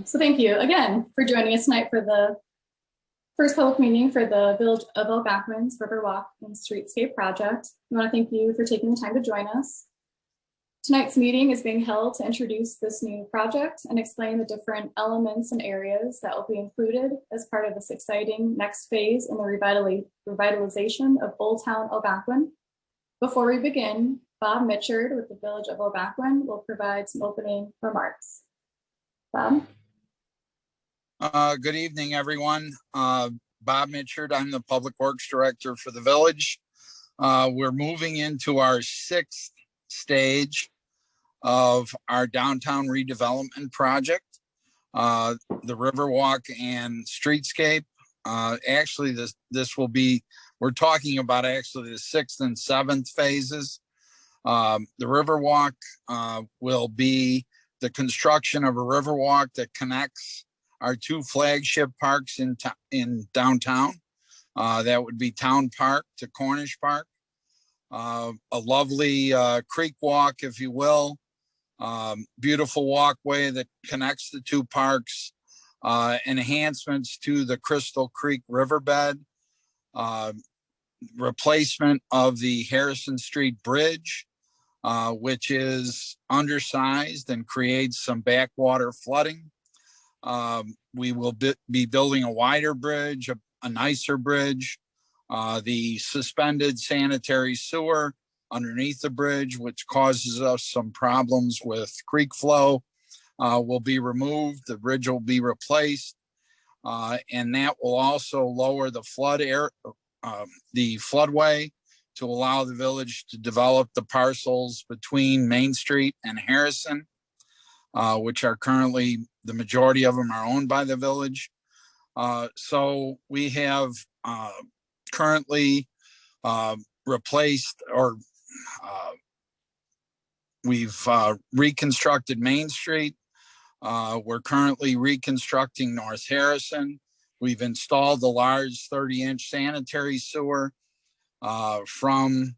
So thank you again for joining us tonight for the first public meeting for the Village of Algonquin's Riverwalk and Streetscape Project. We want to thank you for taking the time to join us. Tonight's meeting is being held to introduce this new project and explain the different elements and areas that will be included as part of this exciting next phase in the revitalization of Old Town Algonquin. Before we begin, Bob Mitchard with the Village of Algonquin will provide some opening remarks. Bob? Good evening, everyone. Bob Mitchard, I'm the Public Works Director for the Village. We're moving into our 6th stage of our downtown redevelopment project, the Riverwalk and Streetscape. Actually, this will be, we're talking about actually the 6th and 7th phases. The Riverwalk will be the construction of a Riverwalk that connects our 2 flagship parks in downtown. That would be Towne Park to Cornish Park. A lovely creek walk, if you will. Beautiful walkway that connects the 2 parks. Enhancements to the Crystal Creek riverbed. Replacement of the Harrison Street Bridge, which is undersized and creates some backwater flooding. We will be building a wider bridge, a nicer bridge, the suspended sanitary sewer underneath the bridge, which causes us some problems with creek flow, will be removed. The bridge will be replaced, and that will also lower the floodway to allow the village to develop the parcels between Main Street and Harrison, which are currently, the majority of them are owned by the village. So we have currently replaced, or we've reconstructed Main Street. We're currently reconstructing North Harrison. We've installed the large 30-inch sanitary sewer from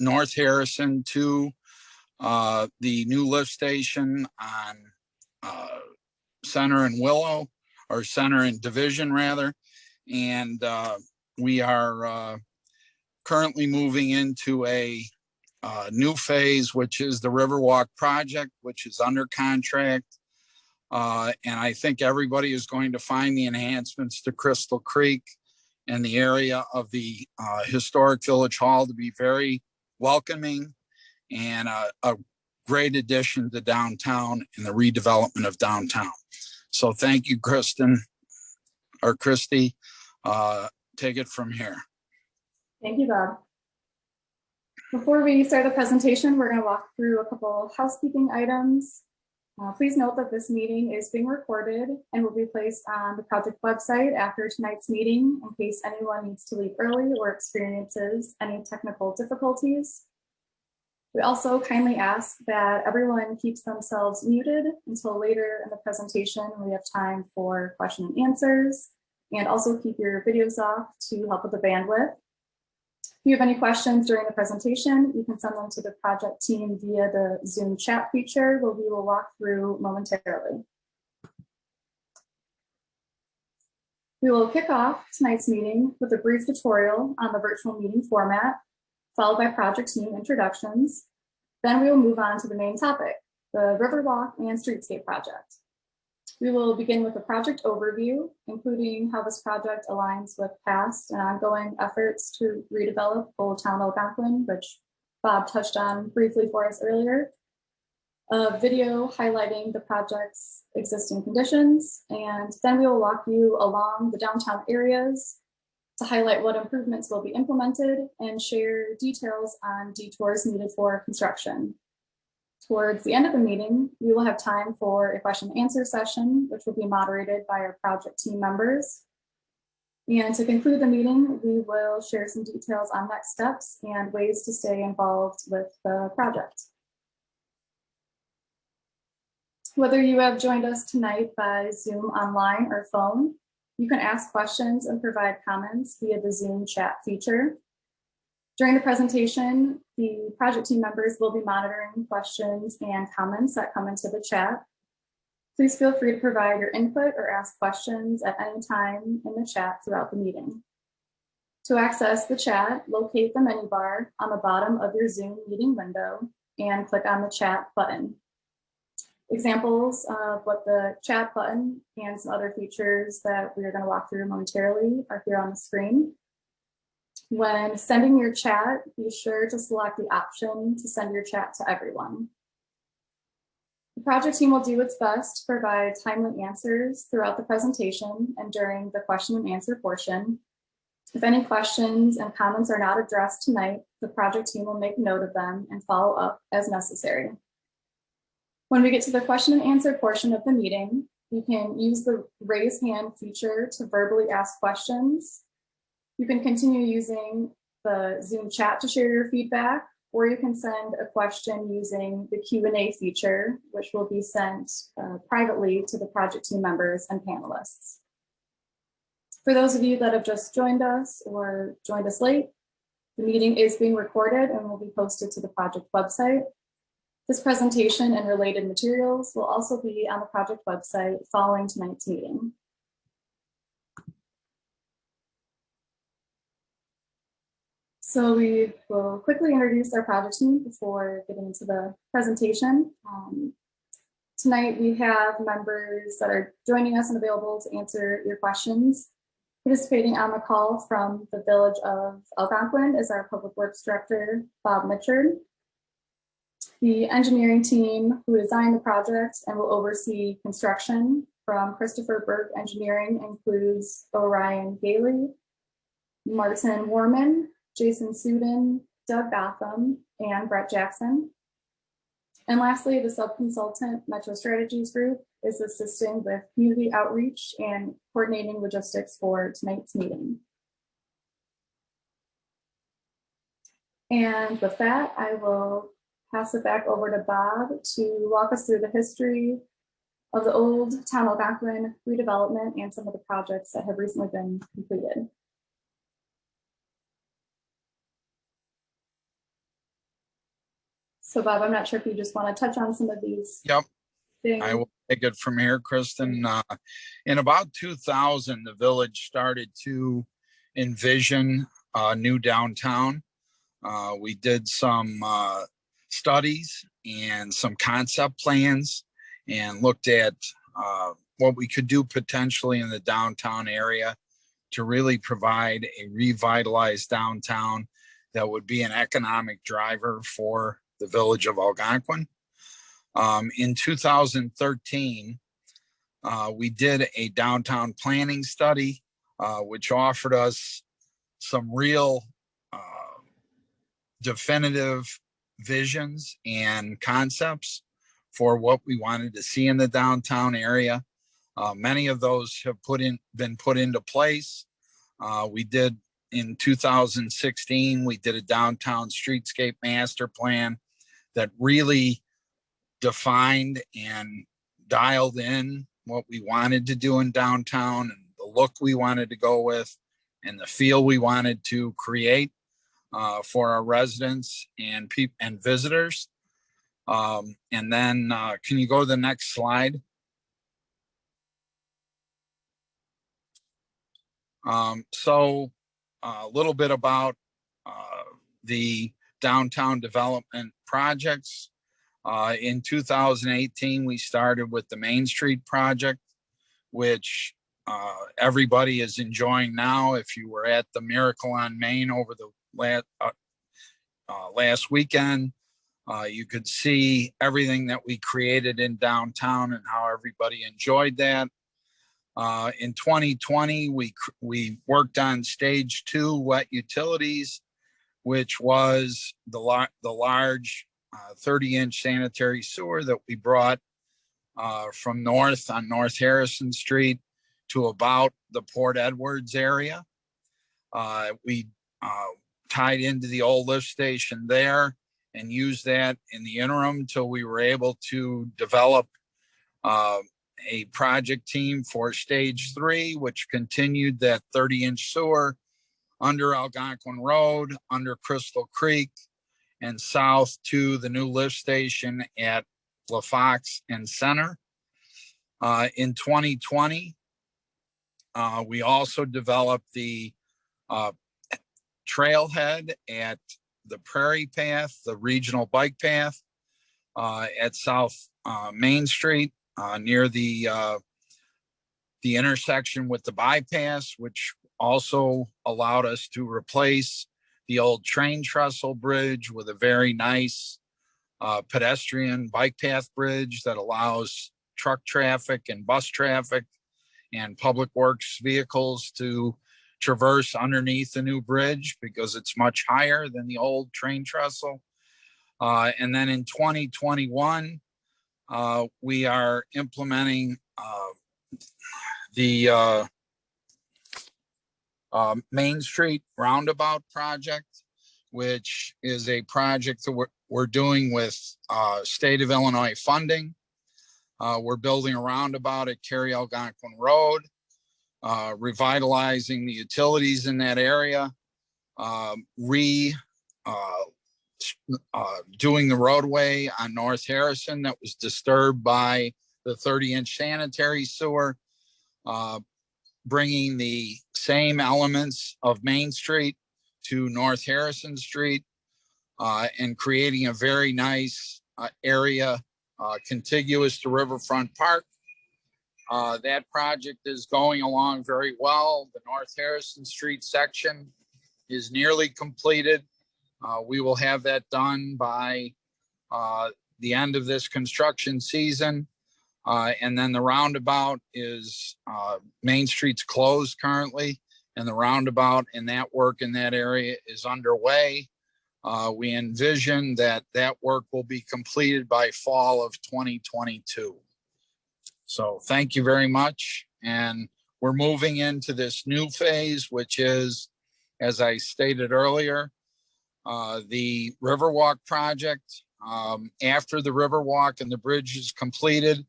North Harrison to the new lift station on Center and Willow, or Center and Division rather. And we are currently moving into a new phase, which is the Riverwalk project, which is under contract. And I think everybody is going to find the enhancements to Crystal Creek and the area of the historic Village Hall to be very welcoming and a great addition to downtown and the redevelopment of downtown. So thank you, Kristen, or Christy. Take it from here. Thank you, Bob. Before we start the presentation, we're going to walk through a couple housekeeping items. Please note that this meeting is being recorded and will be placed on the project website after tonight's meeting in case anyone needs to leave early or experiences any technical difficulties. We also kindly ask that everyone keeps themselves muted until later in the presentation when we have time for question and answers, and also keep your videos off to help with the bandwidth. If you have any questions during the presentation, you can send them to the project team via the Zoom chat feature, where we will walk through momentarily. We will kick off tonight's meeting with a brief tutorial on the virtual meeting format, followed by project team introductions. Then we will move on to the main topic, the Riverwalk and Streetscape Project. We will begin with a project overview, including how this project aligns with past and ongoing efforts to redevelop Old Town Revitalization Project, which Bob touched on briefly for us earlier. A video highlighting the project's existing conditions, and then we will walk you along the downtown areas to highlight what improvements will be implemented and share details on detours needed for construction. Towards the end of the meeting, we will have time for a question and answer session, which will be moderated by our project team members. And to conclude the meeting, we will share some details on next steps and ways to stay involved with the project. Whether you have joined us tonight by Zoom online or phone, you can ask questions and provide comments via the Zoom chat feature. During the presentation, the project team members will be monitoring questions and comments that come into the chat. Please feel free to provide your input or ask questions at any time in the chat throughout the meeting. To access the chat, locate the menu bar on the bottom of your Zoom meeting window and click on the chat button. Examples of what the chat button and some other features that we are going to walk through momentarily are here on the screen. When sending your chat, be sure to select the option to send your chat to everyone. The project team will do its best to provide timely answers throughout the presentation and during the question and answer portion. If any questions and comments are not addressed tonight, the project team will make note of them and follow up as necessary. When we get to the question and answer portion of the meeting, you can use the raise hand feature to verbally ask questions. You can continue using the Zoom chat to share your feedback, or you can send a question using the Q&A feature, which will be sent privately to the project team members and panelists. For those of you that have just joined us or joined us late, the meeting is being recorded and will be posted to the project website. This presentation and related materials will also be on the project website following tonight's meeting. So we will quickly introduce our project team before getting into the presentation. Tonight we have members that are joining us and available to answer your questions. Participating on the call from the Village of Algonquin is our Public Works Director, Bob Mitchard. The engineering team who designed the project and will oversee construction from Christopher Burke Engineering includes Orion Gailey, Martin Warman, Jason Suden, Doug Gotham, and Brett Jackson. And lastly, the sub-consultant Metro Strategies Group is assisting with community outreach and coordinating logistics for tonight's meeting. And with that, I will pass it back over to Bob to walk us through the history of the Old Town Algonquin redevelopment and some of the projects that have recently been completed. So Bob, I'm not sure if you just want to touch on some of these. Yep. Things. I will take it from here, Kristen. In about 2000, the village started to envision a new downtown. We did some studies and some concept plans and looked at what we could do potentially in the downtown area to really provide a revitalized downtown that would be an economic driver for the village of Algonquin. In 2013, we did a downtown planning study, which offered us some real definitive visions and concepts for what we wanted to see in the downtown area. Many of those have been put into place. We did in 2016, we did a downtown streetscape master plan that really defined and dialed in what we wanted to do in downtown and the look we wanted to go with and the feel we wanted to create for our residents and visitors. And then can you go to the next slide? So a little bit about the downtown development projects. In 2018, we started with the Main Street project, which everybody is enjoying now. If you were at the Miracle on Main over the last weekend, you could see everything that we created in downtown and how everybody enjoyed that. In 2020, we worked on stage 2 wet utilities, which was the large 30-inch sanitary sewer that we brought from north on North Harrison Street to about the Port Edwards area. We tied into the old lift station there and used that in the interim till we were able to develop a project team for stage 3, which continued that 30-inch sewer under Algonquin Road, under Crystal Creek, and south to the new lift station at La Fox and Center. In 2020, we also developed the trailhead at the Prairie Path, the regional bike path at South Main Street near the intersection with the bypass, which also allowed us to replace the old train trestle bridge with a very nice pedestrian bike path bridge that allows truck traffic and bus traffic and public works vehicles to traverse underneath the new bridge because it's much higher than the old train trestle. And then in 2021, we are implementing the Main Street Roundabout project, which is a project that we're doing with state of Illinois funding. We're building a roundabout at Algonquin Road, revitalizing the utilities in that area, doing the roadway on North Harrison that was disturbed by the 30-inch sanitary sewer, bringing the same elements of Main Street to North Harrison Street, and creating a very nice area contiguous to Riverfront Park. That project is going along very well. The North Harrison Street section is nearly completed. We will have that done by the end of this construction season. And then the roundabout is, Main Street's closed currently, and the roundabout and that work in that area is underway. We envision that work will be completed by fall of 2022. So thank you very much. And we're moving into this new phase, which is, as I stated earlier, the Riverwalk project. After the Riverwalk and the bridge is completed,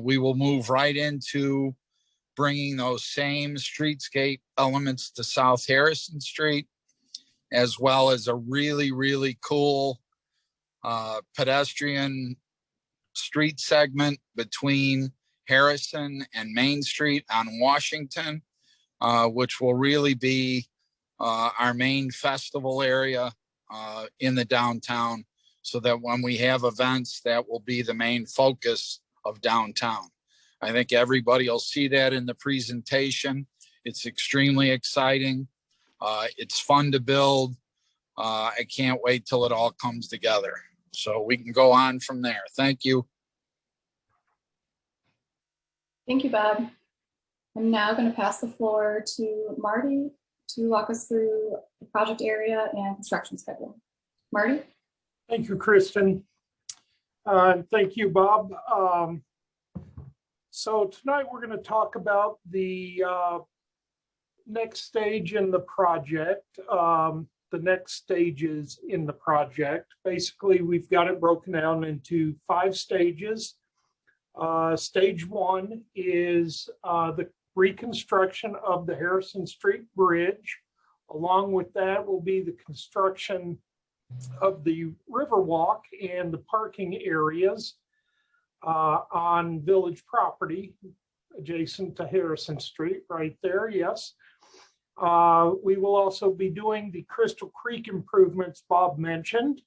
we will move right into bringing those same streetscape elements to South Harrison Street, as well as a really, really cool pedestrian street segment between Harrison and Main Street on Washington, which will really be our main festival area in the downtown, so that when we have events, that will be the main focus of downtown. I think everybody will see that in the presentation. It's extremely exciting. It's fun to build. I can't wait till it all comes together. So we can go on from there. Thank you. Thank you, Bob. I'm now going to pass the floor to Marty to walk us through the project area and construction schedule. Marty? Thank you, Kristen. Thank you, Bob. So tonight we're going to talk about the next stage in the project, the next stages in the project. Basically, we've got it broken down into 5 stages. Stage 1 is the reconstruction of the Harrison Street Bridge. Along with that will be the construction of the Riverwalk and the parking areas on village property adjacent to Harrison Street, right there, yes. We will also be doing the Crystal Creek improvements Bob mentioned,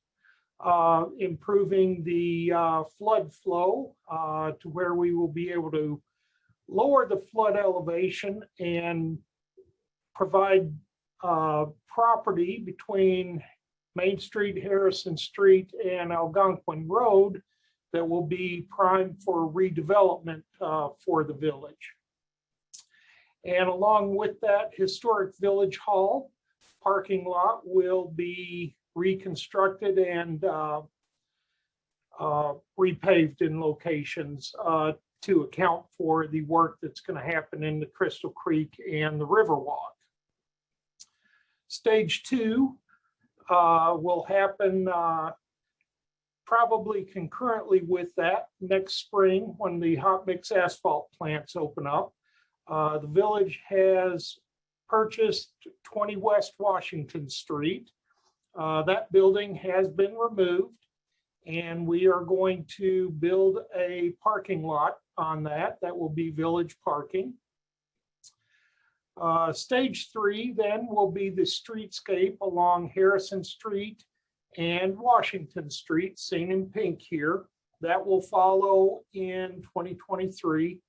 improving the flood flow to where we will be able to lower the flood elevation and provide property between Main Street, Harrison Street, and Algonquin Road that will be primed for redevelopment for the village. And along with that, historic Village Hall parking lot will be reconstructed and repaved in locations to account for the work that's going to happen in the Crystal Creek and the Riverwalk. Stage 2 will happen probably concurrently with that next spring when the hot mix asphalt plants open up. The village has purchased 20 West Washington Street. That building has been removed And we are going to build a parking lot on that. That will be village parking. Stage 3 then will be the streetscape along Harrison Street and Washington Street, seen in pink here. That will follow in 2023.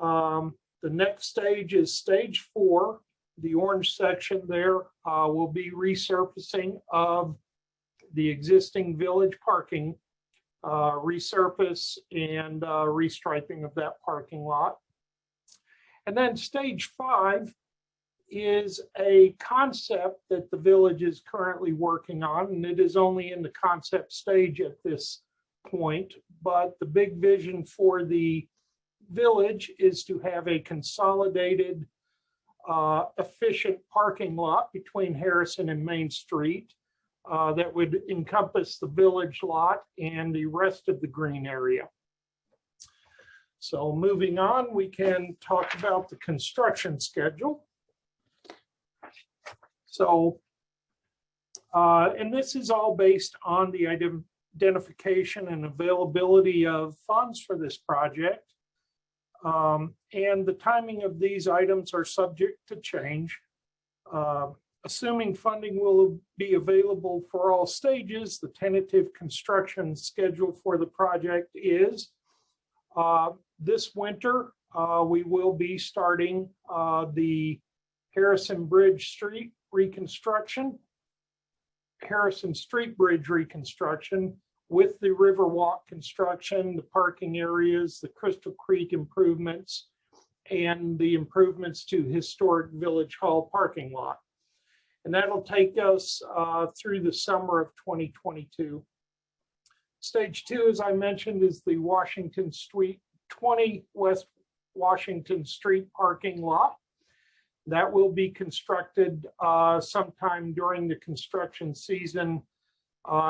The next stage is stage 4. The orange section there will be resurfacing of the existing village parking, resurface and restriping of that parking lot. And then stage 5 is a concept that the village is currently working on, and it is only in the concept stage at this point. But the big vision for the village is to have a consolidated, efficient parking lot between Harrison and Main Street that would encompass the village lot and the rest of the green area. So moving on, we can talk about the construction schedule. So, and this is all based on the identification and availability of funds for this project. And the timing of these items are subject to change. Assuming funding will be available for all stages, the tentative construction schedule for the project is this winter, we will be starting the Harrison Street Bridge reconstruction with the Riverwalk construction, the parking areas, the Crystal Creek improvements, and the improvements to historic Village Hall parking lot. And that'll take us through the summer of 2022. Stage 2, as I mentioned, is the Washington Street 20 West Washington Street parking lot. That will be constructed sometime during the construction season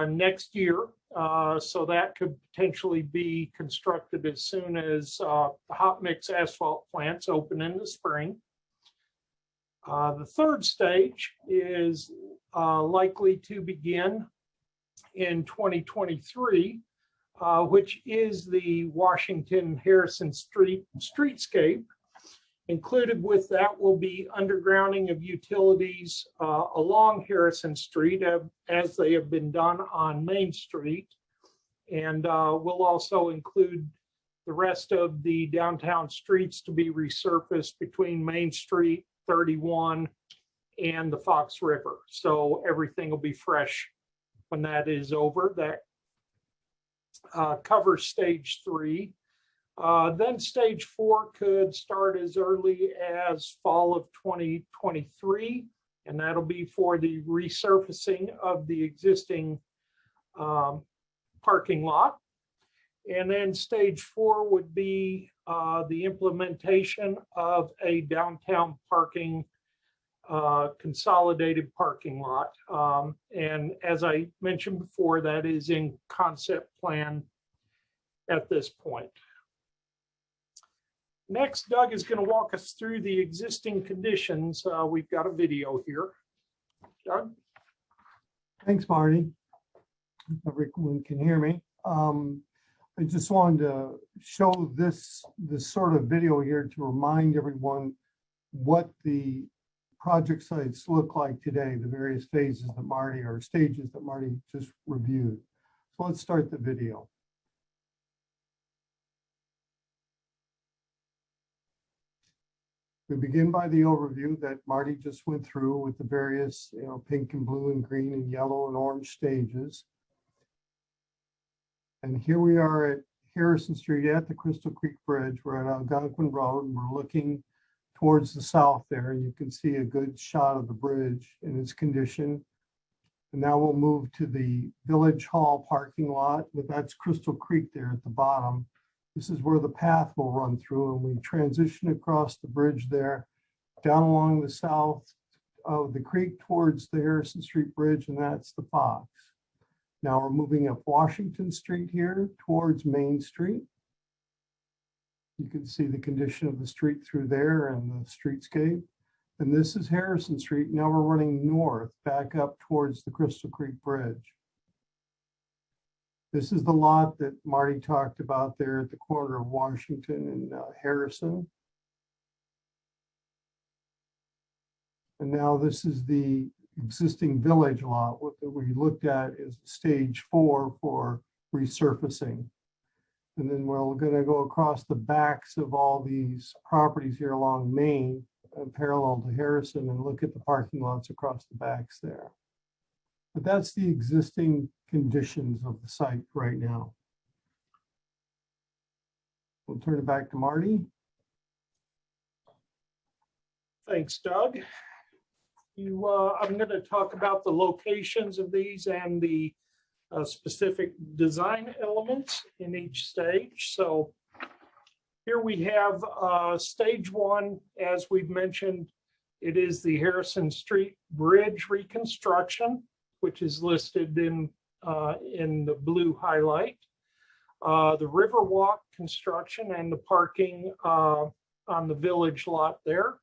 next year. So that could potentially be constructed as soon as the hot mix asphalt plants open in the spring. The third stage is likely to begin in 2023, which is the Washington Harrison Street Streetscape. Included with that will be undergrounding of utilities along Harrison Street as they have been done on Main Street. And we'll also include the rest of the downtown streets to be resurfaced between Main Street, 31, and the Fox River. So everything will be fresh when that is over. That covers stage 3. Then stage 4 could start as early as fall of 2023, and that'll be for the resurfacing of the existing parking lot. And then stage 4 would be the implementation of a downtown parking consolidated parking lot. And as I mentioned before, that is in concept plan at this point. Next, Doug is going to walk us through the existing conditions. We've got a video here. Doug? Thanks, Marty. Everyone can hear me. I just wanted to show this sort of video here to remind everyone what the project sites look like today, the various phases that Marty, or stages that Marty just reviewed. So let's start the video. We begin by the overview that Marty just went through with the various, pink and blue and green and yellow and orange stages. And here we are at Harrison Street at the Crystal Creek Bridge. We're at Algonquin Road, and we're looking towards the south there, and you can see a good shot of the bridge in its condition. And now we'll move to the Village Hall parking lot, but that's Crystal Creek there at the bottom. This is where the path will run through, and we transition across the bridge there, down along the south of the creek towards the Harrison Street Bridge, and that's the Fox. Now we're moving up Washington Street here towards Main Street. You can see the condition of the street through there and the streetscape. And this is Harrison Street. Now we're running north back up towards the Crystal Creek Bridge. This is the lot that Marty talked about there at the corner of Washington and Harrison. And now this is the existing village lot. What we looked at is stage 4 for resurfacing. And then we're going to go across the backs of all these properties here along Main, parallel to Harrison, and look at the parking lots across the backs there. But that's the existing conditions of the site right now. We'll turn it back to Marty. Thanks, Doug. I'm going to talk about the locations of these and the specific design elements in each stage. So here we have stage 1, as we've mentioned, it is the Harrison Street Bridge reconstruction, which is listed in the blue highlight. The Riverwalk construction and the parking on the village lot there.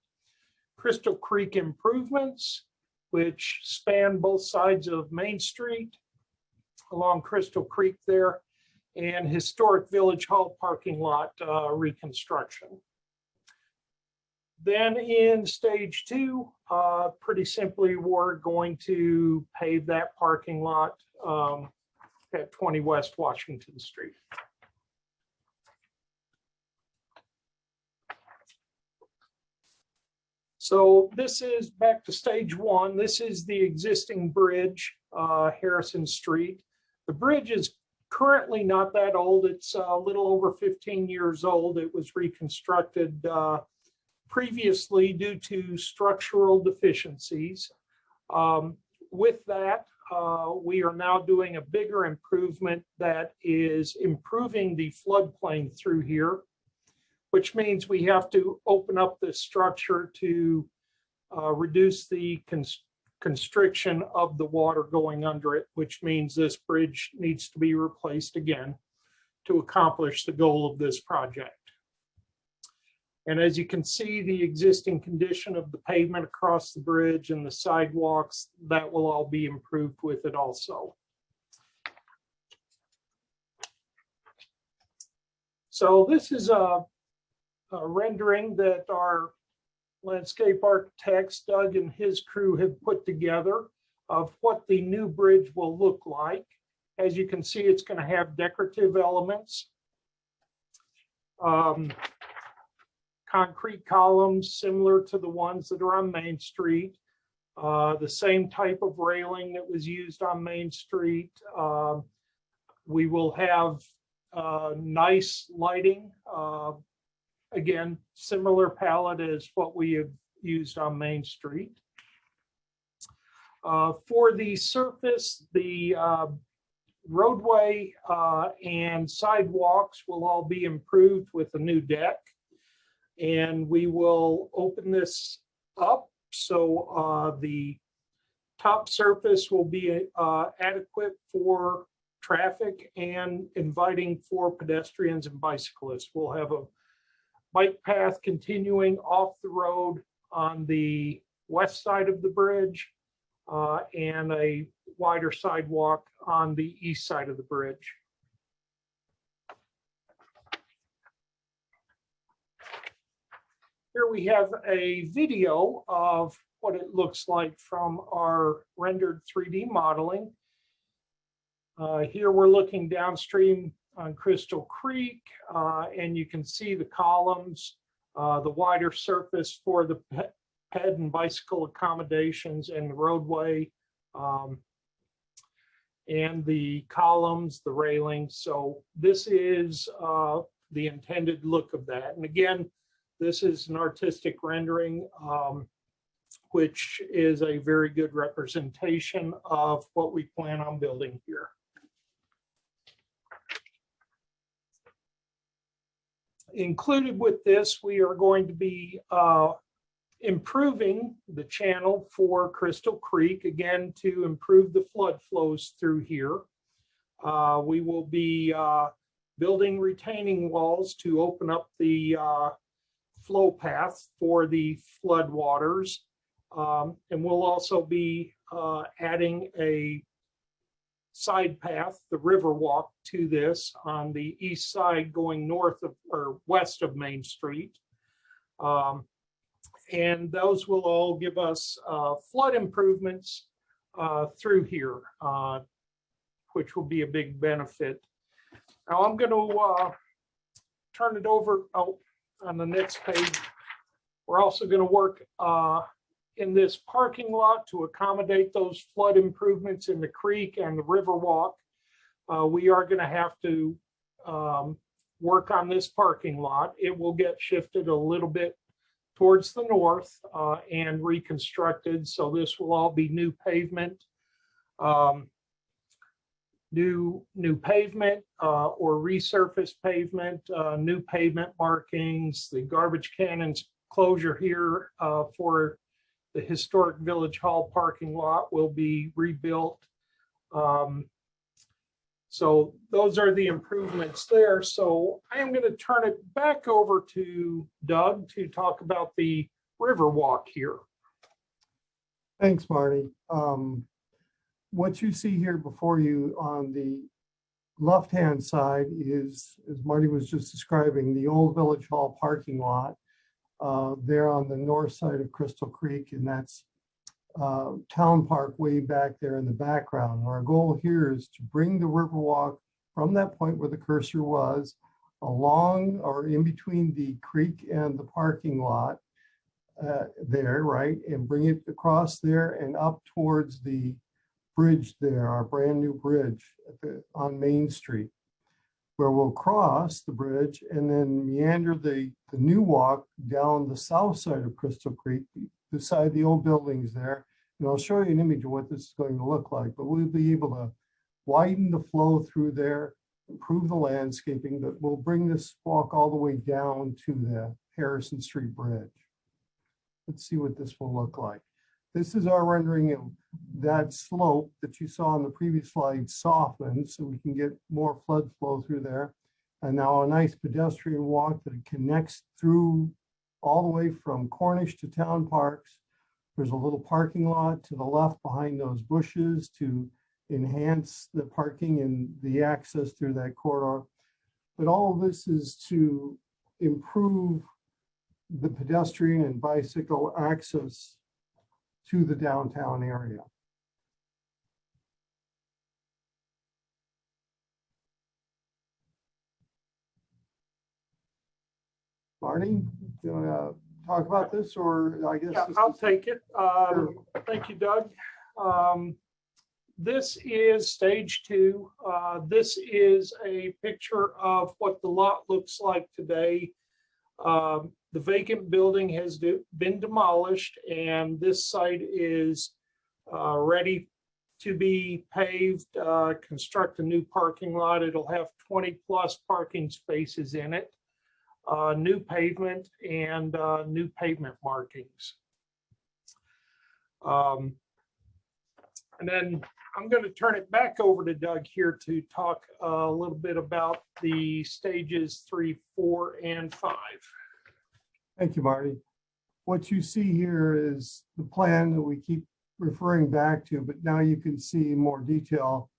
Crystal Creek improvements, which span both sides of Main Street along Crystal Creek there, and historic Village Hall parking lot reconstruction. Then in stage 2, pretty simply, we're going to pave that parking lot at 20 West Washington Street. So this is back to stage 1. This is the existing bridge, Harrison Street. The bridge is currently not that old. It's a little over 15 years old. It was reconstructed previously due to structural deficiencies. With that, we are now doing a bigger improvement that is improving the floodplain through here, which means we have to open up this structure to reduce the constriction of the water going under it, which means this bridge needs to be replaced again to accomplish the goal of this project. And as you can see, the existing condition of the pavement across the bridge and the sidewalks, that will all be improved with it also. So this is a rendering that our landscape architects, Doug and his crew, have put together of what the new bridge will look like. As you can see, it's going to have decorative elements, concrete columns similar to the ones that are on Main Street, the same type of railing that was used on Main Street. We will have nice lighting. Again, similar palette as what we have used on Main Street. For the surface, the roadway and sidewalks will all be improved with a new deck. And we will open this up so the top surface will be adequate for traffic and inviting for pedestrians and bicyclists. We'll have a bike path continuing off the road on the west side of the bridge and a wider sidewalk on the east side of the bridge. Here we have a video of what it looks like from our rendered 3D modeling. Here we're looking downstream on Crystal Creek, and you can see the columns, the wider surface for the ped and bicycle accommodations and the roadway, and the columns, the railings. So this is the intended look of that. And again, this is an artistic rendering, which is a very good representation of what we plan on building here. Included with this, we are going to be improving the channel for Crystal Creek, again, to improve the flood flows through here. We will be building retaining walls to open up the flow path for the flood waters. And we'll also be adding a side path, the Riverwalk, to this on the east side going north of or west of Main Street. And those will all give us flood improvements through here, which will be a big benefit. Now I'm going to turn it over on the next page. We're also going to work in this parking lot to accommodate those flood improvements in the creek and the Riverwalk. We are going to have to work on this parking lot. It will get shifted a little bit towards the north and reconstructed. So this will all be new pavement, new pavement or resurfaced pavement, new pavement markings. The garbage cannons closure here for the historic Village Hall parking lot will be rebuilt. So those are the improvements there. So I am going to turn it back over to Doug to talk about the Riverwalk here. Thanks, Marty. What you see here before you on the left-hand side is, as Marty was just describing, the old Village Hall parking lot there on the north side of Crystal Creek, and that's Towne Park way back there in the background. Our goal here is to bring the Riverwalk from that point where the cursor was along or in between the creek and the parking lot there, right? And bring it across there and up towards the bridge there, our brand new bridge on Main Street, where we'll cross the bridge and then meander the new walk down the south side of Crystal Creek, beside the old buildings there. And I'll show you an image of what this is going to look like, but we'll be able to widen the flow through there, improve the landscaping, but we'll bring this walk all the way down to the Harrison Street Bridge. Let's see what this will look like. This is our rendering of that slope that you saw on the previous slide softened so we can get more flood flow through there. And now a nice pedestrian walk that connects through all the way from Cornish to Towne Parks. There's a little parking lot to the left behind those bushes to enhance the parking and the access through that corridor. But all of this is to improve the pedestrian and bicycle access to the downtown area. Marty, you want to talk about this, or I guess? Yeah, I'll take it. Sure. Thank you, Doug. This is stage 2. This is a picture of what the lot looks like today. The vacant building has been demolished, and this site is ready to be paved, construct a new parking lot. It'll have 20+ parking spaces in it. New pavement and new pavement markings. And then I'm going to turn it back over to Doug here to talk a little bit about the stages 3, 4, and 5. Thank you, Marty. What you see here is the plan that we keep referring back to, but now you can see in more detail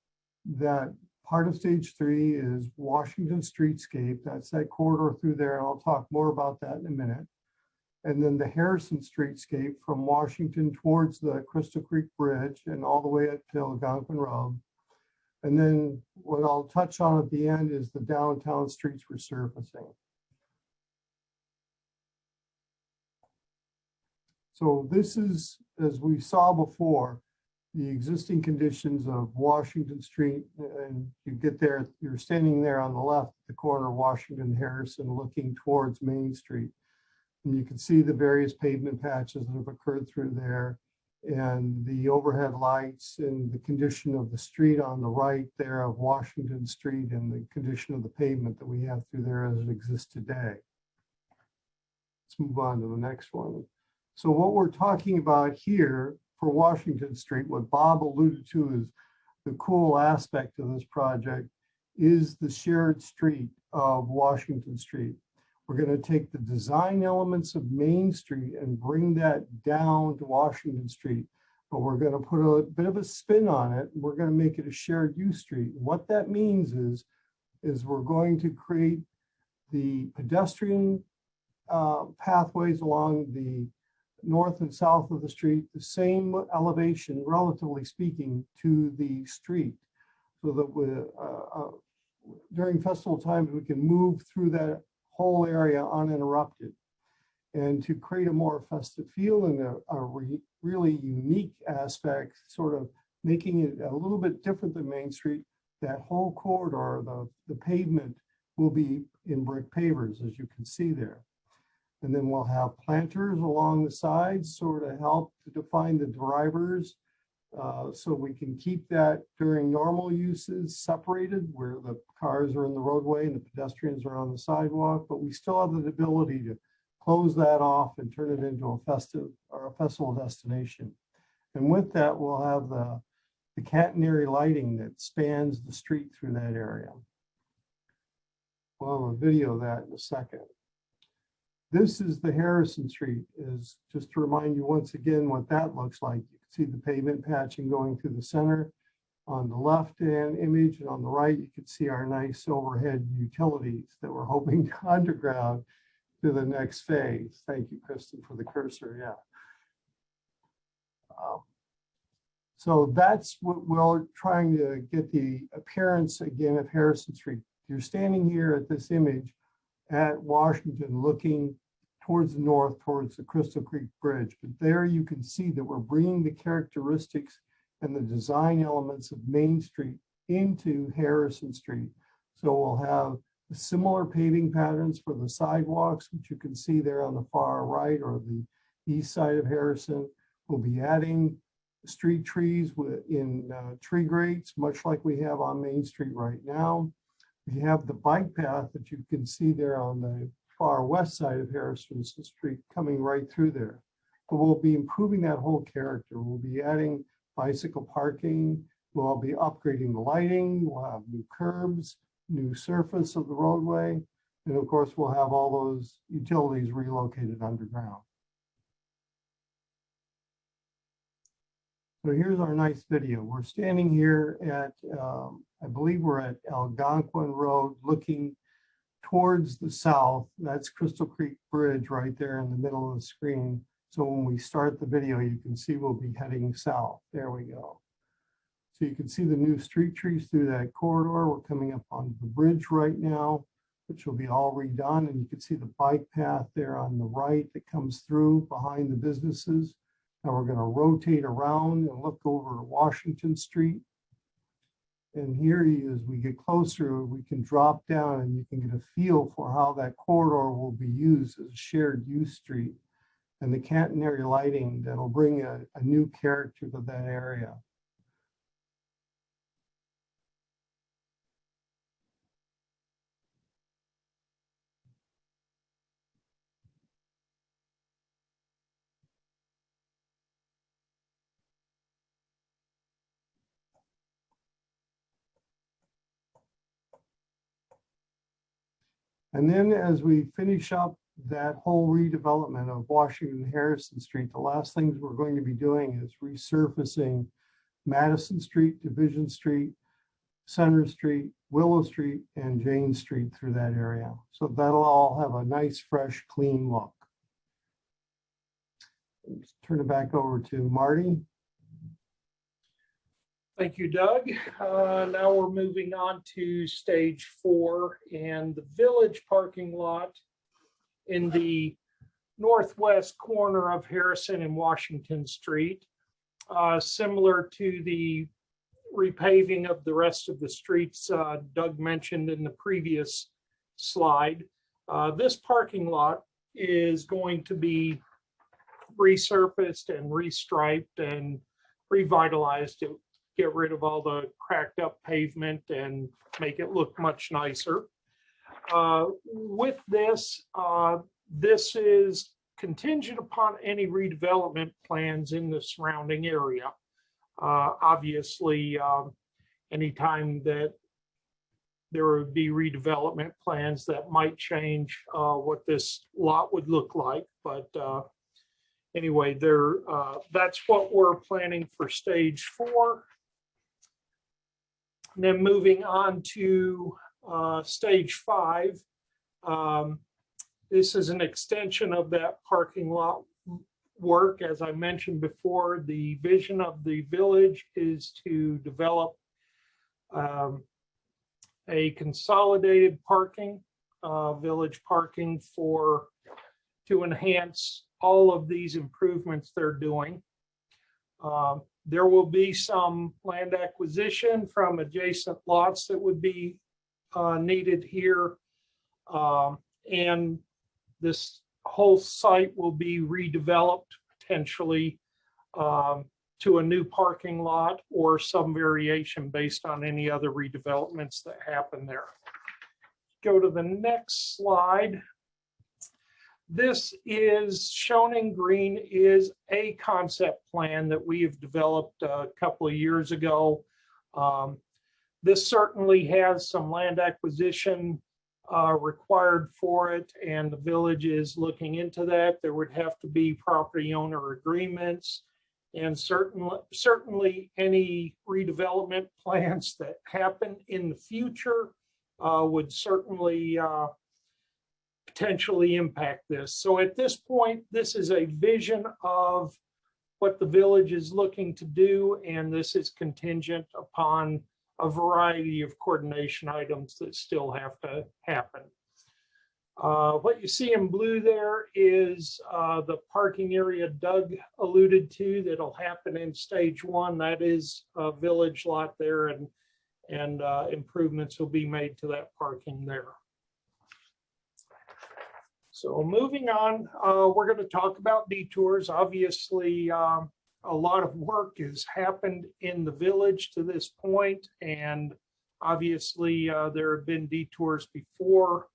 that part of stage 3 is Washington Streetscape. That's that corridor through there, and I'll talk more about that in a minute. And then the Harrison Streetscape from Washington towards the Crystal Creek Bridge and all the way up to Algonquin Road. And then what I'll touch on at the end is the downtown streets resurfacing. So this is, as we saw before, the existing conditions of Washington Street, and you get there, you're standing there on the left, the corner of Washington and Harrison, looking towards Main Street. And you can see the various pavement patches that have occurred through there, and the overhead lights and the condition of the street on the right there of Washington Street, and the condition of the pavement that we have through there as it exists today. Let's move on to the next one. So what we're talking about here for Washington Street, what Bob alluded to is the cool aspect of this project is the shared street of Washington Street. We're going to take the design elements of Main Street and bring that down to Washington Street. but we're going to put a bit of a spin on it. We're going to make it a shared use street. What that means is we're going to create the pedestrian pathways along the north and south of the street, the same elevation, relatively speaking, to the street, so that we, during festival times, we can move through that whole area uninterrupted. And to create a more festive feel and a really unique aspect, sort of making it a little bit different than Main Street, that whole corridor, the pavement will be in brick pavers, as you can see there. And then we'll have planters along the sides, sort of help to define the drivers, so we can keep that during normal uses separated, where the cars are in the roadway and the pedestrians are on the sidewalk, but we still have the ability to close that off and turn it into a festive or a festival destination. And with that, we'll have the catenary lighting that spans the street through that area. We'll have a video of that in a second. This is the Harrison Street, is just to remind you once again what that looks like. You can see the pavement patching going through the center. On the left-hand image and on the right, you can see our nice overhead utilities that we're hoping to underground to the next phase. Thank you, Kristen, for the cursor. Yeah. So that's what we're trying to get the appearance again of Harrison Street. You're standing here at this image at Washington looking towards the north, towards the Crystal Creek Bridge. But there you can see that we're bringing the characteristics and the design elements of Main Street into Harrison Street. So we'll have similar paving patterns for the sidewalks, which you can see there on the far right or the east side of Harrison. We'll be adding street trees in tree grates, much like we have on Main Street right now. We have the bike path that you can see there on the far west side of Harrison Street coming right through there. But we'll be improving that whole character. We'll be adding bicycle parking. We'll be upgrading the lighting. We'll have new curbs, new surface of the roadway. And of course, we'll have all those utilities relocated underground. So here's our nice video. We're standing here at, I believe we're at Algonquin Road looking towards the south. That's Crystal Creek Bridge right there in the middle of the screen. So when we start the video, you can see we'll be heading south. There we go. So you can see the new street trees through that corridor. We're coming up onto the bridge right now, which will be all redone. And you can see the bike path there on the right that comes through behind the businesses. Now we're going to rotate around and look over to Washington Street. And here, as we get closer, we can drop down and you can get a feel for how that corridor will be used as a shared use street, and the catenary lighting that'll bring a new character to that area. And then as we finish up that whole redevelopment of Washington and Harrison Street, the last things we're going to be doing is resurfacing Madison Street, Division Street, Center Street, Willow Street, and Jane Street through that area. So that'll all have a nice, fresh, clean look. Let's turn it back over to Marty. Thank you, Doug. Now we're moving on to stage 4 and the village parking lot in the northwest corner of Harrison and Washington Street. Similar to the repaving of the rest of the streets Doug mentioned in the previous slide. This parking lot is going to be resurfaced and restriped and revitalized to get rid of all the cracked up pavement and make it look much nicer. With this, this is contingent upon any redevelopment plans in the surrounding area. Obviously, anytime that there would be redevelopment plans that might change what this lot would look like, but anyway, that's what we're planning for stage 4. And then moving on to stage 5. This is an extension of that parking lot work. As I mentioned before, the vision of the village is to develop a consolidated parking, village parking to enhance all of these improvements they're doing. There will be some land acquisition from adjacent lots that would be needed here. And this whole site will be redeveloped potentially to a new parking lot or some variation based on any other redevelopments that happen there. Go to the next slide. This is shown in green is a concept plan that we have developed a couple of years ago. This certainly has some land acquisition required for it, and the village is looking into that. There would have to be property owner agreements, and certainly any redevelopment plans that happen in the future would certainly potentially impact this. So at this point, this is a vision of what the village is looking to do, and this is contingent upon a variety of coordination items that still have to happen. What you see in blue there is the parking area Doug alluded to that'll happen in stage 1. That is a village lot there, and improvements will be made to that parking there. So moving on, we're going to talk about detours. Obviously, a lot of work has happened in the village to this point, and obviously there have been detours before.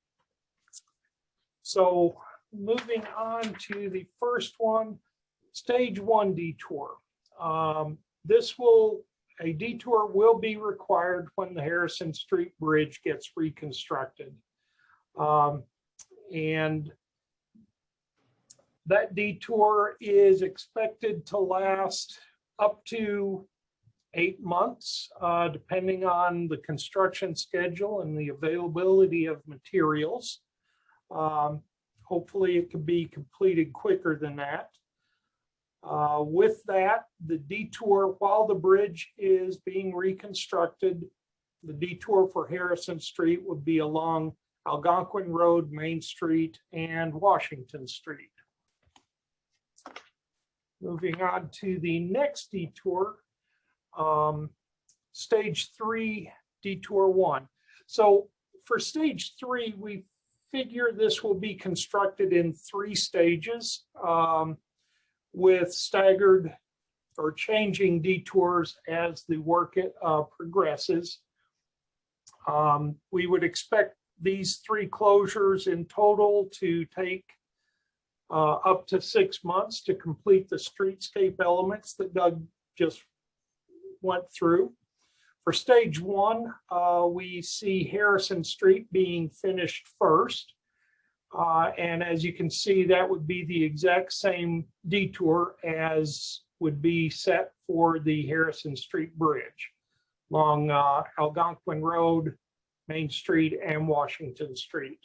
So moving on to the first one, stage 1 detour. A detour will be required when the Harrison Street Bridge gets reconstructed. And that detour is expected to last up to 8 months, depending on the construction schedule and the availability of materials. Hopefully it could be completed quicker than that. With that, the detour, while the bridge is being reconstructed, the detour for Harrison Street would be along Algonquin Road, Main Street, and Washington Street. Moving on to the next detour, stage 3, detour 1. So for stage 3, we figure this will be constructed in 3 stages with staggered or changing detours as the work progresses. We would expect these 3 closures in total to take up to 6 months to complete the streetscape elements that Doug just went through. For stage 1, we see Harrison Street being finished first. And as you can see, that would be the exact same detour as would be set for the Harrison Street Bridge along Algonquin Road, Main Street, and Washington Street.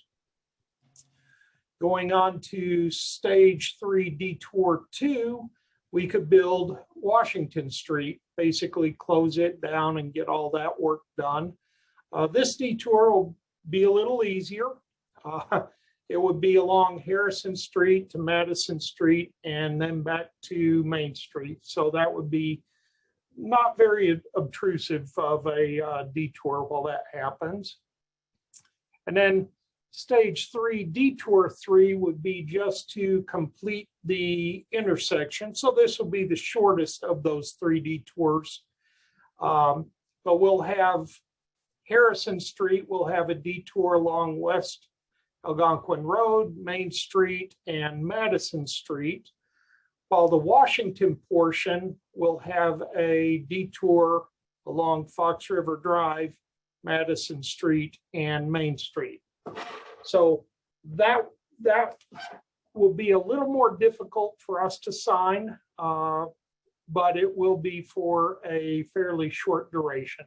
Going on to stage 3, detour 2, we could build Washington Street, basically close it down and get all that work done. This detour will be a little easier. It would be along Harrison Street to Madison Street and then back to Main Street. So that would be not very obtrusive of a detour while that happens. And then stage 3, detour 3 would be just to complete the intersection. So this will be the shortest of those 3 detours. But we'll have Harrison Street, we'll have a detour along West Algonquin Road, Main Street, and Madison Street, while the Washington portion will have a detour along Fox River Drive, Madison Street, and Main Street. So that will be a little more difficult for us to sign, but it will be for a fairly short duration.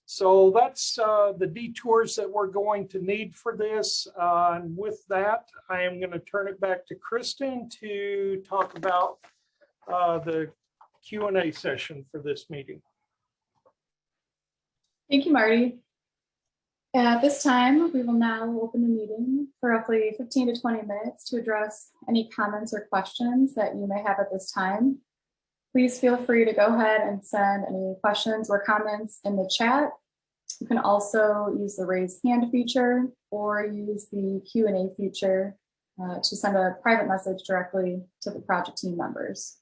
So that's the detours that we're going to need for this. And with that, I am going to turn it back to Kristen to talk about the Q&A session for this meeting. Thank you, Marty. At this time, we will now open the meeting for roughly 15 to 20 minutes to address any comments or questions that you may have at this time. Please feel free to go ahead and send any questions or comments in the chat. You can also use the raise hand feature or use the Q&A feature to send a private message directly to the project team members.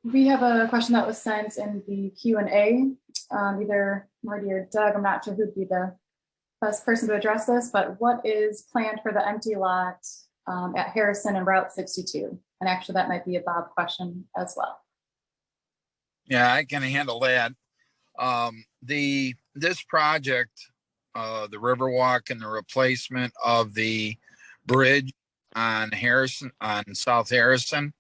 We have a question that was sent in the Q&A. Either Marty or Doug, I'm not sure who'd be the best person to address this, but what is planned for the empty lot at Harrison and Route 62? And actually that might be a Bob question as well. Yeah, I can handle that. This project, the Riverwalk and the replacement of the bridge on South Harrison,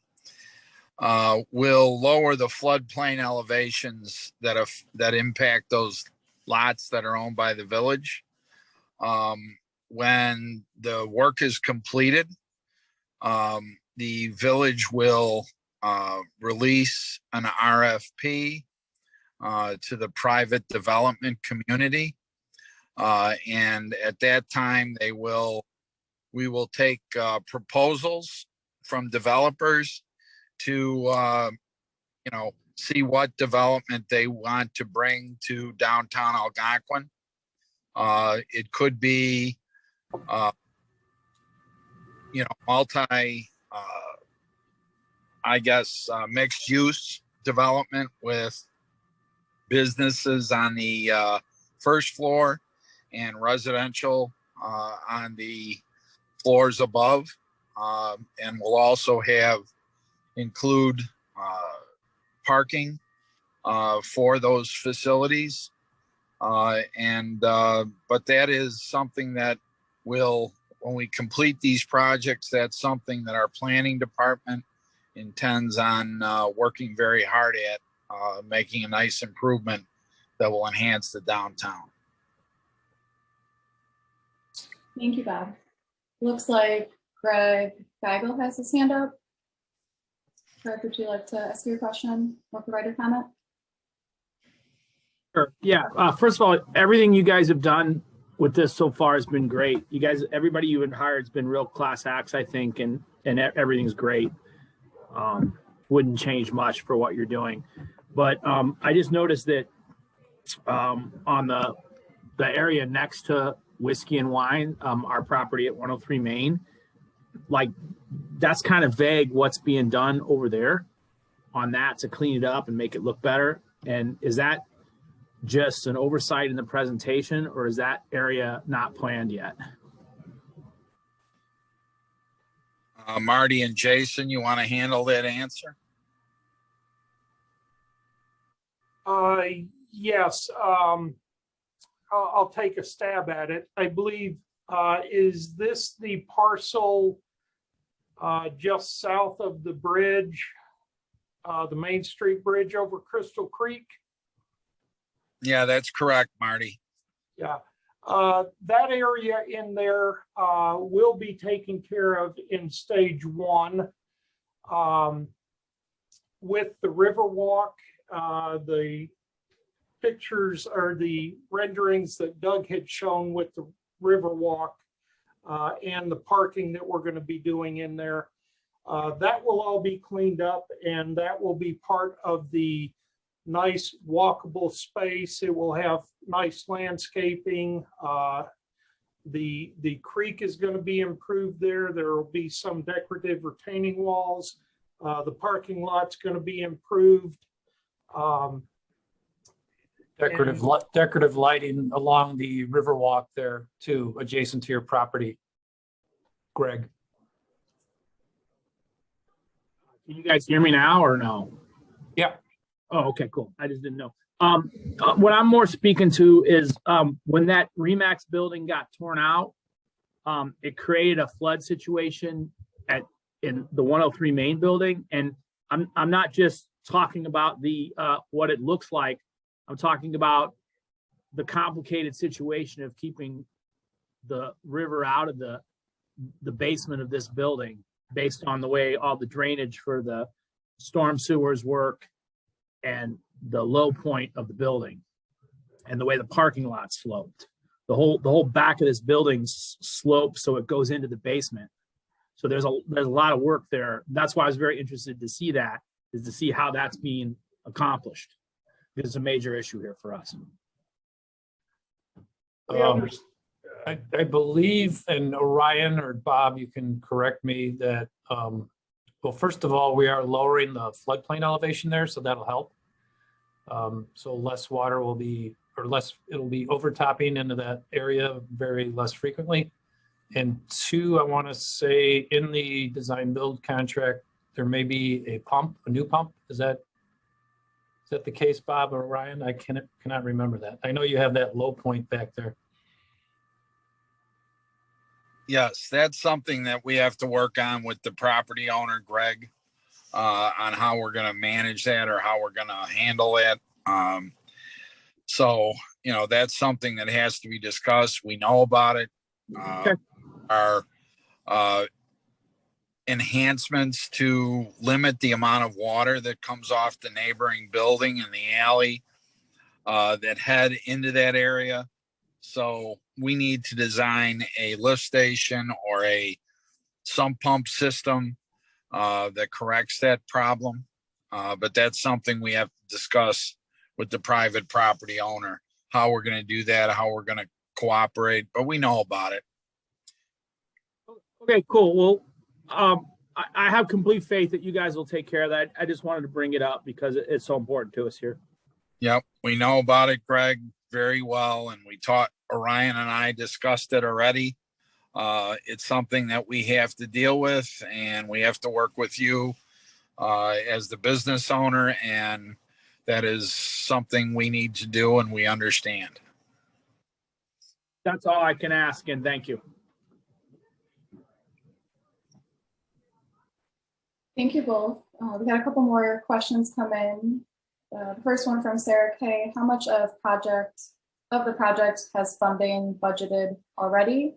will lower the floodplain elevations that impact those lots that are owned by the village. When the work is completed, the village will release an RFP to the private development community. And at that time, we will take proposals from developers to see what development they want to bring to downtown Algonquin. It could be mixed use development with businesses on the first floor and residential on the floors above. And we'll also include parking for those facilities. But that is something that when we complete these projects, that's something that our planning department intends on working very hard at, making a nice improvement that will enhance the downtown. Thank you, Bob. Looks like Greg Geigel has his hand up. Greg, would you like to ask your question or provide a comment? Sure. Yeah. First of all, everything you guys have done with this so far has been great. You guys, everybody you've hired has been real class acts, I think, and everything's great. Wouldn't change much for what you're doing. But I just noticed that on the area next to Whiskey and Wine, our property at 103 Main, like that's kind of vague what's being done over there on that to clean it up and make it look better. And is that just an oversight in the presentation, or is that area not planned yet? Marty and Jason, you want to handle that answer? Yes, I'll take a stab at it. I believe, is this the parcel just south of the bridge, the Main Street Bridge over Crystal Creek? Yeah, that's correct, Marty. Yeah, that area in there will be taken care of in stage one. With the Riverwalk, the pictures or the renderings that Doug had shown with the Riverwalk and the parking that we're going to be doing in there. That will all be cleaned up, and that will be part of the nice walkable space. It will have nice landscaping. The creek is going to be improved there. There will be some decorative retaining walls. The parking lot's going to be improved. Decorative lighting along the Riverwalk there too, adjacent to your property. Greg. Can you guys hear me now or no? Yeah. Oh, okay, cool. I just didn't know. What I'm more speaking to is when that Remax building got torn out, it created a flood situation in the 103 main building. And I'm not just talking about the what it looks like. I'm talking about the complicated situation of keeping the river out of the basement of this building based on the way all the drainage for the storm sewers work and the low point of the building and the way the parking lot sloped. The whole back of this building slopes so it goes into the basement. So there's a lot of work there. That's why I was very interested to see that, is to see how that's being accomplished. It's a major issue here for us. I believe, and Orion or Bob, you can correct me, that, well, first of all, we are lowering the floodplain elevation there, so that'll help. So less water will be, or less, it'll be overtopping into that area very less frequently. And two, I want to say in the design build contract, there may be a new pump. Is that the case, Bob or Ryan? I cannot remember that. I know you have that low point back there. Yes, that's something that we have to work on with the property owner, Greg, on how we're going to manage that or how we're going to handle it. So, you know, that's something that has to be discussed. We know about it. Okay. Our enhancements to limit the amount of water that comes off the neighboring building and the alley that head into that area. So we need to design a lift station or a sump pump system that corrects that problem. But that's something we have to discuss with the private property owner, how we're going to do that, how we're going to cooperate, but we know about it. Okay, cool. Well, I have complete faith that you guys will take care of that. I just wanted to bring it up because it's so important to us here. Yep, we know about it, Greg, very well. And Orion and I discussed it already. It's something that we have to deal with, and we have to work with you as the business owner. And that is something we need to do, and we understand. That's all I can ask, and thank you. Thank you both. We got a couple more questions come in. The first one from Sarah K. How much of the project has funding budgeted already?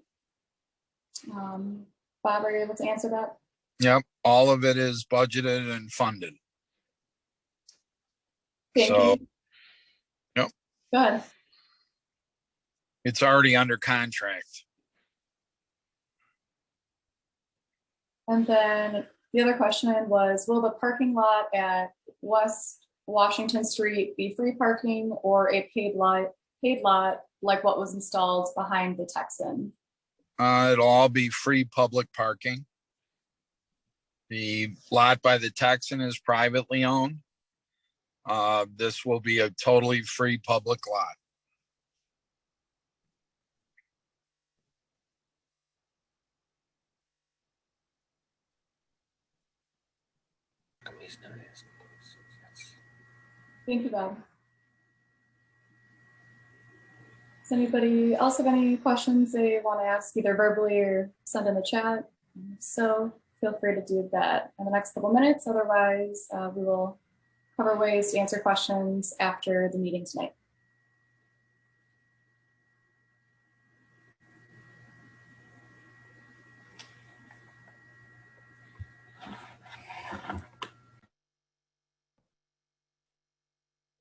Bob, are you able to answer that? Yep, all of it is budgeted and funded. Thank you. Yep. Go ahead. It's already under contract. And then the other question was, will the parking lot at West Washington Street be free parking or a paid lot like what was installed behind the Texan? It'll all be free public parking. The lot by the Texan is privately owned. This will be a totally free public lot. Thank you, Bob. Does anybody else have any questions they want to ask either verbally or send in the chat? So feel free to do that in the next couple minutes. Otherwise, we will cover ways to answer questions after the meeting tonight.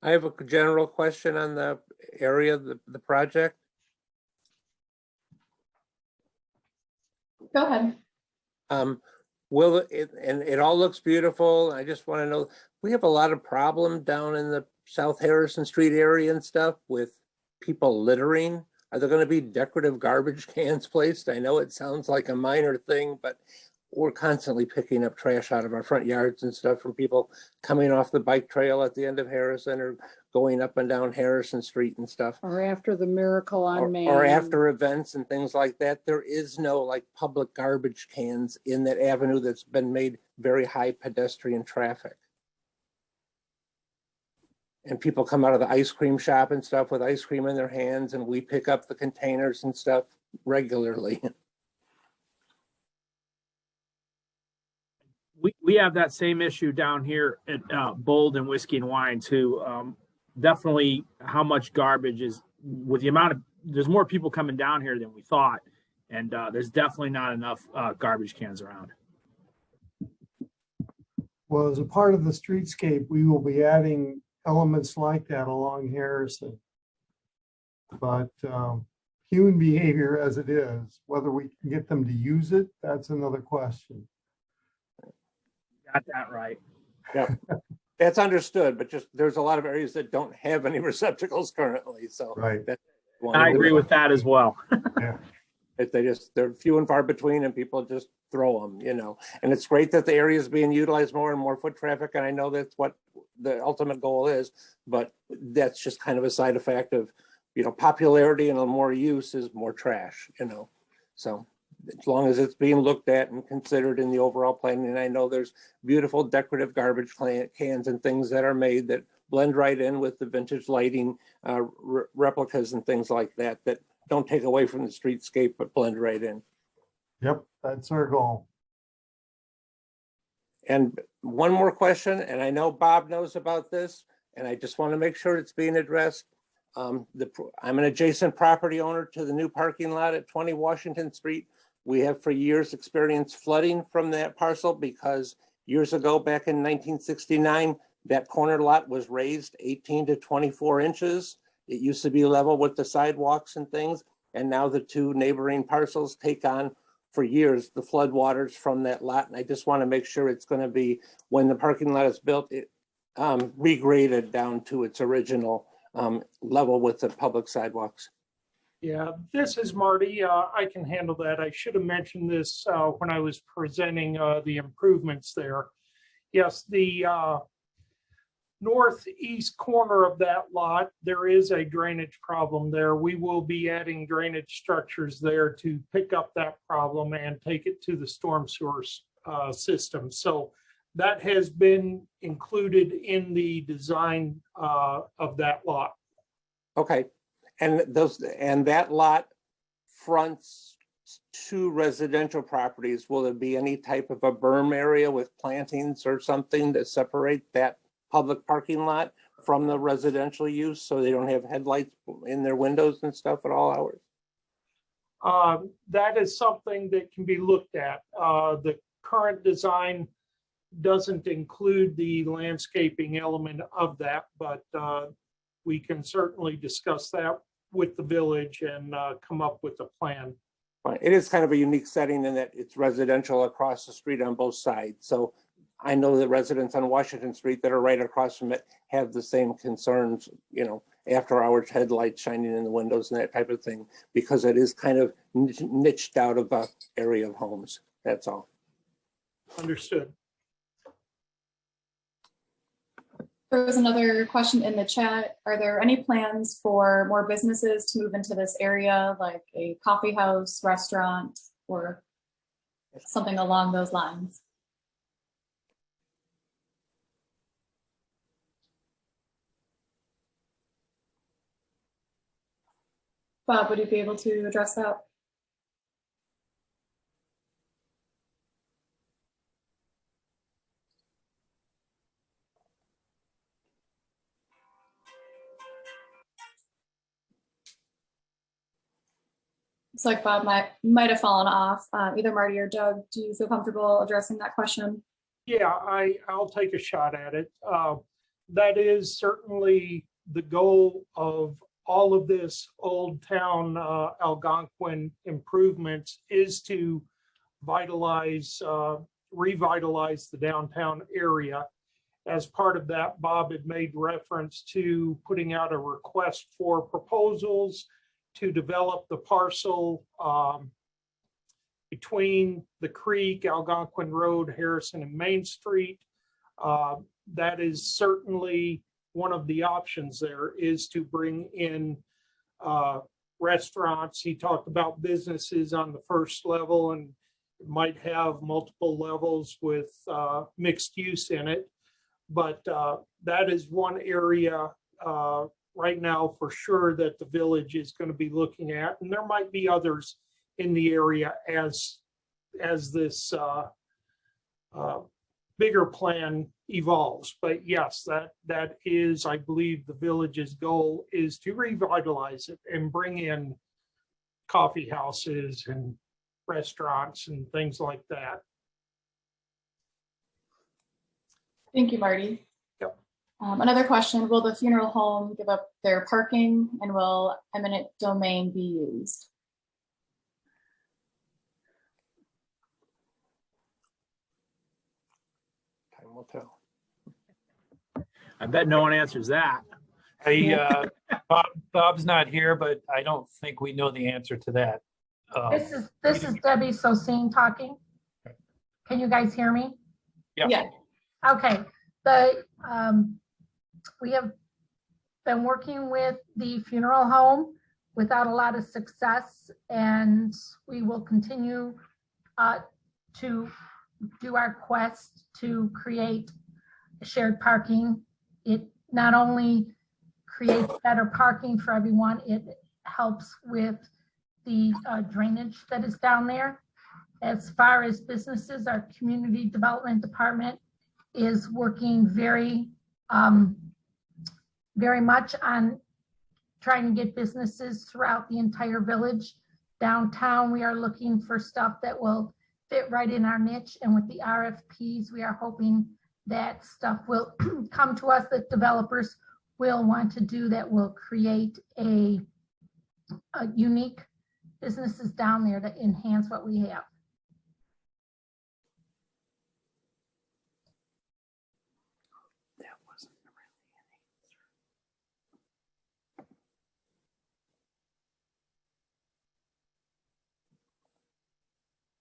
I have a general question on the area of the project. Go ahead. Will it, and it all looks beautiful. I just want to know, we have a lot of problem down in the South Harrison Street area and stuff with people littering. Are there going to be decorative garbage cans placed? I know it sounds like a minor thing, but we're constantly picking up trash out of our front yards and stuff from people coming off the bike trail at the end of Harrison or going up and down Harrison Street and stuff. Or after the Miracle on Main. Or after events and things like that. There is no like public garbage cans in that avenue that's been made very high pedestrian traffic. And people come out of the ice cream shop and stuff with ice cream in their hands, and we pick up the containers and stuff regularly. We have that same issue down here at Bold and Whiskey and Wine too. Definitely how much garbage is, with the amount of, there's more people coming down here than we thought. And there's definitely not enough garbage cans around. Well, as a part of the streetscape, we will be adding elements like that along Harrison. But human behavior as it is, whether we can get them to use it, that's another question. Got that right. Yeah, that's understood, but just there's a lot of areas that don't have any receptacles currently. So right. That's I agree with that as well. Yeah. If they're few and far between and people just throw them, you know. And it's great that the area is being utilized more and more foot traffic. And I know that's what the ultimate goal is, but that's just kind of a side effect of, you know, popularity and more use is more trash, you know. So as long as it's being looked at and considered in the overall planning, and I know there's beautiful decorative garbage cans and things that are made that blend right in with the vintage lighting replicas and things like that, that don't take away from the streetscape, but blend right in. Yep, that's our goal. And one more question, and I know Bob knows about this, and I just want to make sure it's being addressed. I'm an adjacent property owner to the new parking lot at 20 Washington Street. We have for years experienced flooding from that parcel because years ago, back in 1969, that corner lot was raised 18 to 24 inches. It used to be level with the sidewalks and things. And now the two neighboring parcels take on for years the flood waters from that lot. And I just want to make sure it's going to be, when the parking lot is built, it regraded down to its original level with the public sidewalks. Yeah, this is Marty. I can handle that. I should have mentioned this when I was presenting the improvements there. Yes, the northeast corner of that lot, there is a drainage problem there. We will be adding drainage structures there to pick up that problem and take it to the storm sewer system. So that has been included in the design of that lot. Okay. And that lot fronts two residential properties. Will there be any type of a berm area with plantings or something to separate that public parking lot from the residential use so they don't have headlights in their windows and stuff at all hours? That is something that can be looked at. The current design doesn't include the landscaping element of that, but we can certainly discuss that with the village and come up with a plan. It is kind of a unique setting in that it's residential across the street on both sides. So I know the residents on Washington Street that are right across from it have the same concerns, you know, after hours headlights shining in the windows and that type of thing, because it is kind of niched out of the area of homes. That's all. Understood. There was another question in the chat. Are there any plans for more businesses to move into this area, like a coffee house, restaurant, or something along those lines? Bob, would you be able to address that? Looks like Bob might have fallen off. Either Marty or Doug, do you feel comfortable addressing that question? Yeah, I'll take a shot at it. That is certainly the goal of all of this Old Town Algonquin improvements, is to revitalize the downtown area. As part of that, Bob had made reference to putting out a request for proposals to develop the parcel between the creek, Algonquin Road, Harrison, and Main Street. That is certainly one of the options there, is to bring in restaurants. He talked about businesses on the first level and might have multiple levels with mixed use in it. But that is one area right now for sure that the village is going to be looking at. And there might be others in the area as this bigger plan evolves. But yes, that is, I believe, the village's goal is to revitalize it and bring in coffee houses and restaurants and things like that. Thank you, Marty. Yep. Another question, will the funeral home give up their parking and will eminent domain be used? Time will tell. I bet no one answers that. Bob's not here, but I don't think we know the answer to that. This is Debbie Sosine talking. Can you guys hear me? Yeah. Okay. We have been working with the funeral home without a lot of success, and we will continue to do our quest to create shared parking. It not only creates better parking for everyone, it helps with the drainage that is down there. As far as businesses, our community development department is working very much on trying to get businesses throughout the entire village. Downtown, we are looking for stuff that will fit right in our niche, and with the RFPs, we are hoping that stuff will come to us, that developers will want to do, that will create a unique businesses down there that enhance what we have.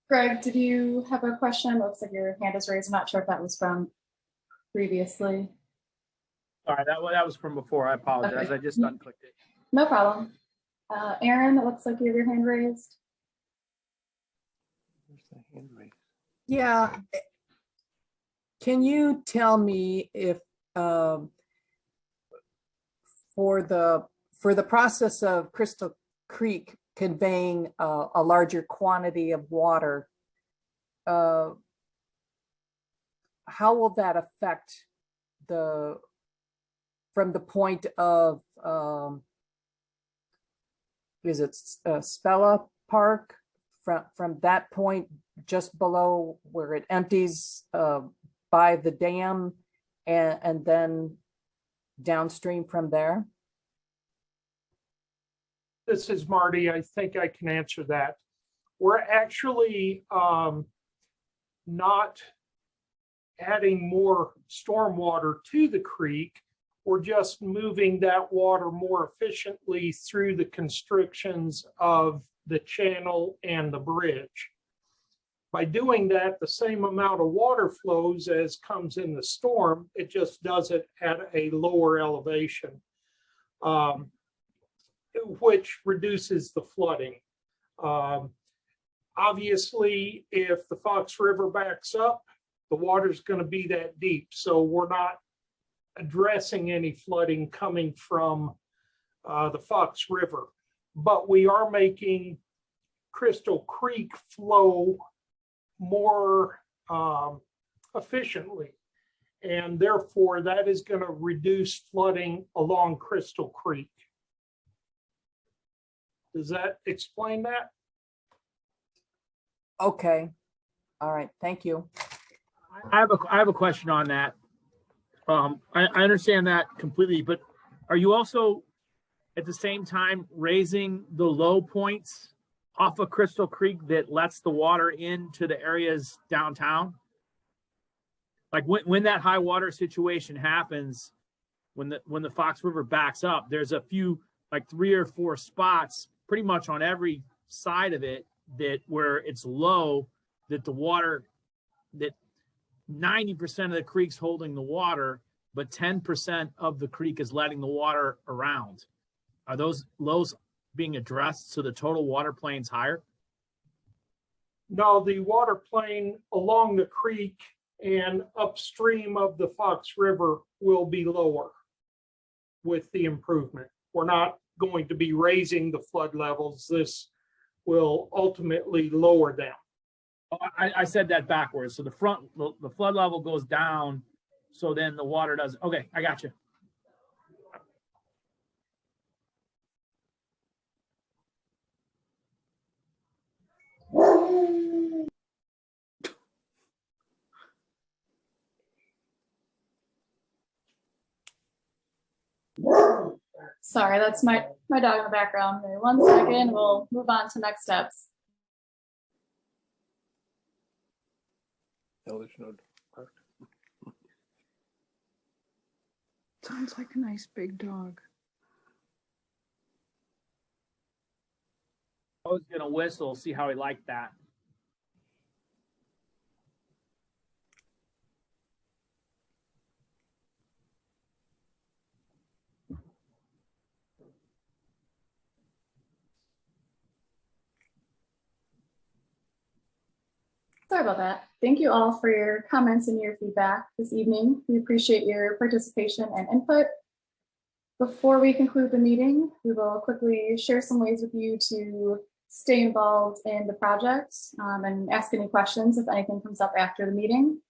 Greg, did you have a question? Looks like your hand is raised. I'm not sure if that was from previously. All right, that was from before. I apologize. Okay. I just unclicked it. No problem. Aaron, it looks like you have your hand raised. Where's the hand raised? Yeah. Can you tell me if for the process of Crystal Creek conveying a larger quantity of water, how will that affect from the point of is it Spella Park, from that point just below where it empties by the dam and then downstream from there? This is Marty. I think I can answer that. We're actually not adding more stormwater to the creek. We're just moving that water more efficiently through the constrictions of the channel and the bridge. By doing that, the same amount of water flows as comes in the storm. It just does it at a lower elevation, which reduces the flooding. Obviously, if the Fox River backs up, the water's going to be that deep. So we're not addressing any flooding coming from the Fox River, but we are making Crystal Creek flow more efficiently. And therefore, that is going to reduce flooding along Crystal Creek. Does that explain that? Okay. All right. Thank you. I have a question on that. I understand that completely, but are you also at the same time raising the low points off of Crystal Creek that lets the water into the areas downtown? Like when that high water situation happens, when the Fox River backs up, there's a few, like 3 or 4 spots pretty much on every side of it that where it's low, that the water, that 90% of the creek's holding the water, but 10% of the creek is letting the water around. Are those lows being addressed so the total water plane's higher? No, the water plane along the creek and upstream of the Fox River will be lower with the improvement. We're not going to be raising the flood levels. This will ultimately lower them. Oh, I said that backwards. So the flood level goes down, so then the water does. Okay, I got you. Sorry, that's my dog in the background. Maybe 1 second, we'll move on to next steps. Village of Park. Sounds like a nice big dog. I was gonna whistle, see how he liked that. Sorry about that. Thank you all for your comments and your feedback this evening. We appreciate your participation and input. Before we conclude the meeting, we will quickly share some ways with you to stay involved in the project and ask any questions if anything comes up after the meeting.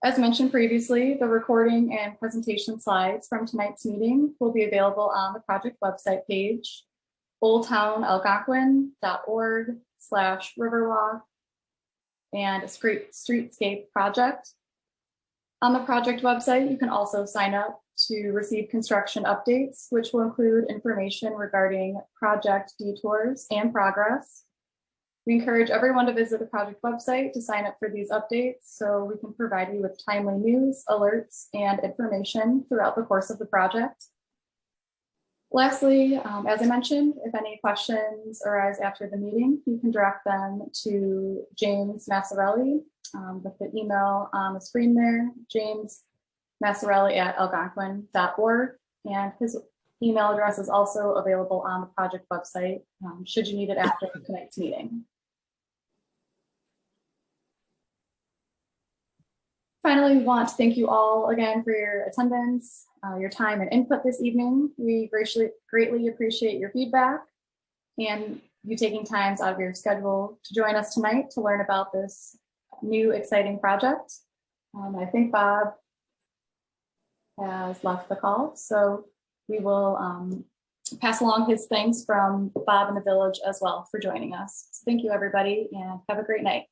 As mentioned previously, the recording and presentation slides from tonight's meeting will be available on the project website page, oldtownalgonquin.org/Riverwalk and Streetscape Project. On the project website, you can also sign up to receive construction updates, which will include information regarding project detours and progress. We encourage everyone to visit the project website to sign up for these updates so we can provide you with timely news, alerts, and information throughout the course of the project. Lastly, as I mentioned, if any questions arise after the meeting, you can direct them to James Massarelli with the email on the screen there, jamesmassarelli@algonquin.org, and his email address is also available on the project website should you need it after tonight's meeting. Finally, we want to thank you all again for your attendance, your time and input this evening. We greatly appreciate your feedback and you taking times out of your schedule to join us tonight to learn about this new exciting project. I think Bob has left the call, so we will pass along his thanks from Bob and the village as well for joining us. So thank you, everybody, and have a great night.